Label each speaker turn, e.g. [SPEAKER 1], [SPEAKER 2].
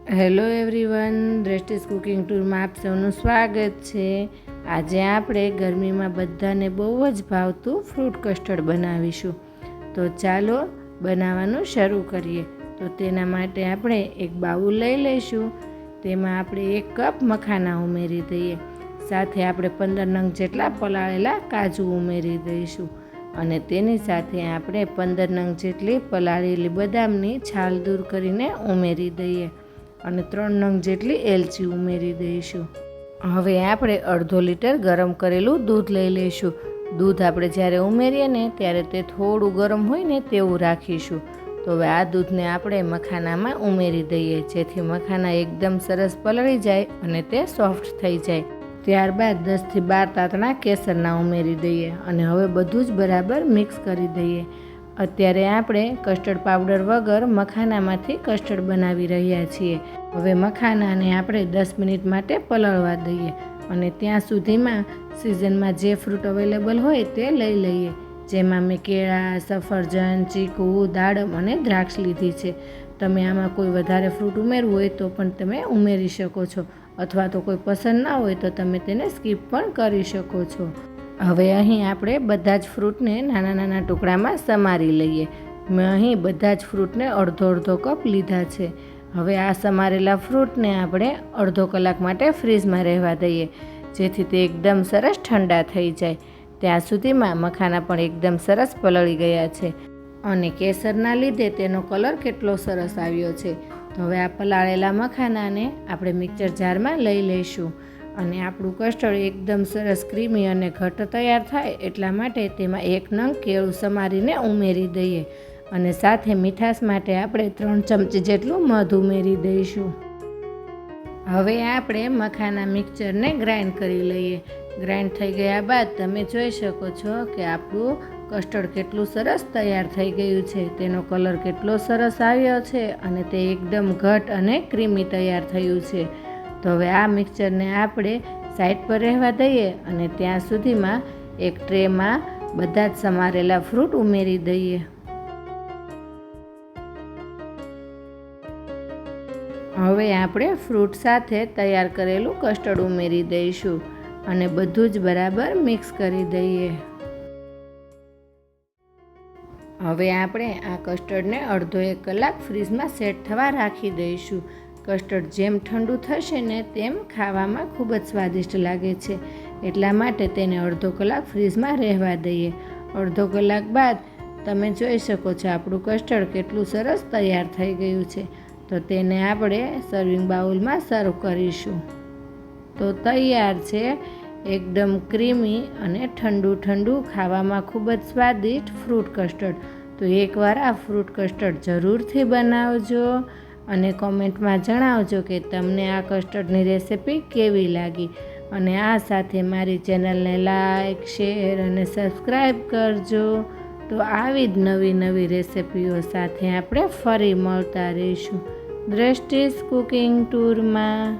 [SPEAKER 1] Hello everyone, દ્રષ્ટિસ cooking ટૂરમાં આપ સૌનું સ્વાગત છે। આજે આપણે ગરમીમાં બધાને બહુ જ ભાવતું ફ્રૂટ કસ્ટર્ડ બનાવીશું। તો ચાલો બનાવવાનું શરૂ કરીએ। તો તેના માટે આપણે એક બાઉલ લઈ લઈશું। તેમાં આપણે 1 કપ મખાના ઉમેરી દઈએ। સાથે આપણે 15 નંગ જેટલા પલાળેલા કાજુ ઉમેરી દઈશું અને તેની સાથે આપણે 15 નંગ જેટલી પલાળેલી બદામની છાલ દૂર કરીને ઉમેરી દઈએ અને 3 નંગ જેટલી એલચી ઉમેરી દઈશું। હવે આપણે અડધો લીટર ગરમ કરેલું દૂધ લઈ લઈશું। દૂધ આપણે જ્યારે ઉમેરીએ ને ત્યારે તે થોડું ગરમ હોય ને તેવું રાખીશું। તો હવે આ દૂધને આપણે મખાનામાં ઉમેરી દઈએ, જેથી મખાના એકદમ સરસ પલળી જાય અને તે સોફ્ટ થઈ જાય। ત્યારબાદ 10 થી 12 તાતણા કેસરના ઉમેરી દઈએ અને હવે બધું જ બરાબર મિક્સ કરી દઈએ। અત્યારે આપણે કસ્ટર્ડ પાવડર વગર મખાનામાંથી કસ્ટર્ડ બનાવી રહ્યા છીએ। હવે મખાનાને આપણે 10 મિનિટ માટે પલળવા દઈએ અને ત્યાં સુધીમાં સિઝનમાં જે ફ્રૂટ અવેલેબલ હોય તે લઈ લઈએ। જેમાં મેં કેળા, સફરજન, ચીકુ, દાડમ અને દ્રાક્ષ લીધી છે। તમે આમાં કોઈ વધારે ફ્રૂટ ઉમેરવું હોય તો પણ તમે ઉમેરી શકો છો, અથવા તો કોઈ પસંદ ના હોય તો તમે તેને સ્કીપ પણ કરી શકો છો। હવે અહીં આપણે બધા જ ફ્રૂટને નાના નાના ટુકડામાં સમારી લઈએ। મેં અહીં બધા જ ફ્રૂટને અડધો કપ લીધા છે। હવે આ સમારેલા ફ્રૂટને આપણે અડધો કલાક માટે ફ્રીઝમાં રહેવા દઈએ, જેથી તે એકદમ સરસ ઠંડા થઈ જાય। ત્યાં સુધીમાં મખાના પણ એકદમ સરસ પલળી ગયા છે અને કેસરના લીધે તેનો કલર કેટલો સરસ આવ્યો છે। તો હવે આ પલાળેલા મખાનાને આપણે મિક્સર જારમાં લઈ લઈશું અને આપણું કસ્ટર્ડ એકદમ સરસ ક્રીમી અને ઘટ્ટ તૈયાર થાય એટલા માટે તેમાં 1 નંગ કેળું સમારીને ઉમેરી દઈએ અને સાથે મીઠાશ માટે આપણે 3 ચમચી જેટલું મધ ઉમેરી દઈશું। હવે આપણે મખાના મિક્સચરને ગ્રાઇન્ડ કરી લઈએ। ગ્રાઇન્ડ થઈ ગયા બાદ તમે જોઈ શકો છો કે આપણું કસ્ટર્ડ કેટલું સરસ તૈયાર થઈ ગયું છે। તેનો કલર કેટલો સરસ આવ્યો છે અને તે એકદમ ઘટ્ટ અને ક્રીમી તૈયાર થયું છે। તો હવે આ મિક્સચરને આપણે સાઈડ પર રહેવા દઈએ અને ત્યાં સુધીમાં એક ટ્રેમાં બધા જ સમારેલા ફ્રૂટ ઉમેરી દઈએ। હવે આપણે ફ્રૂટ સાથે તૈયાર કરેલું કસ્ટર્ડ ઉમેરી દઈશું અને બધું જ બરાબર મિક્સ કરી દઈએ। હવે આપણે આ કસ્ટર્ડને અડધો 1 કલાક ફ્રીઝમાં સેટ થવા રાખી દઈશું। કસ્ટર્ડ જેમ ઠંડુ થશે ને તેમ ખાવામાં ખૂબ જ સ્વાદિષ્ટ લાગે છે, એટલા માટે તેને અડધો કલાક ફ્રીઝમાં રહેવા દઈએ। અડધો કલાક બાદ તમે જોઈ શકો છો આપણું કસ્ટર્ડ કેટલું સરસ તૈયાર થઈ ગયું છે। તો તેને આપણે સર્વિંગ બાઉલમાં સર્વ કરીશું। તો તૈયાર છે એકદમ ક્રીમી અને ઠંડુ ખાવામાં ખૂબ જ સ્વાદિષ્ટ ફ્રૂટ કસ્ટર્ડ। તો એકવાર આ ફ્રૂટ કસ્ટર્ડ જરૂરથી બનાવજો અને કોમેન્ટમાં જણાવજો કે તમને આ કસ્ટર્ડની રેસિપી કેવી લાગી અને આ સાથે મારી ચેનલને લાઈક, શેર અને સબસ્ક્રાઈબ કરજો। તો આવી જ નવી રેસિપીઓ સાથે આપણે ફરી મળતા રહીશું દ્રષ્ટિસ કુકિંગ ટૂરમાં।